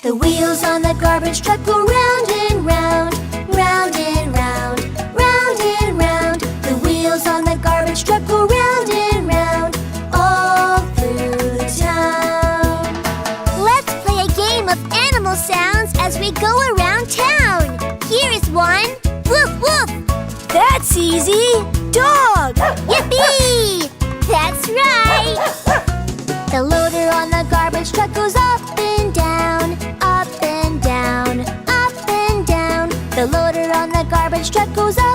The wheels on the garbage truck go round and round, round and round, round and round. The wheels on the garbage truck go round and round, all through the town. Let's play a game of animal sounds as we go around town. Here is one. Woof, woof. That's easy. Dog. Yippee! That's right. The loader on the garbage truck goes up and down, up and down, up and down. The loader on the garbage truck goes up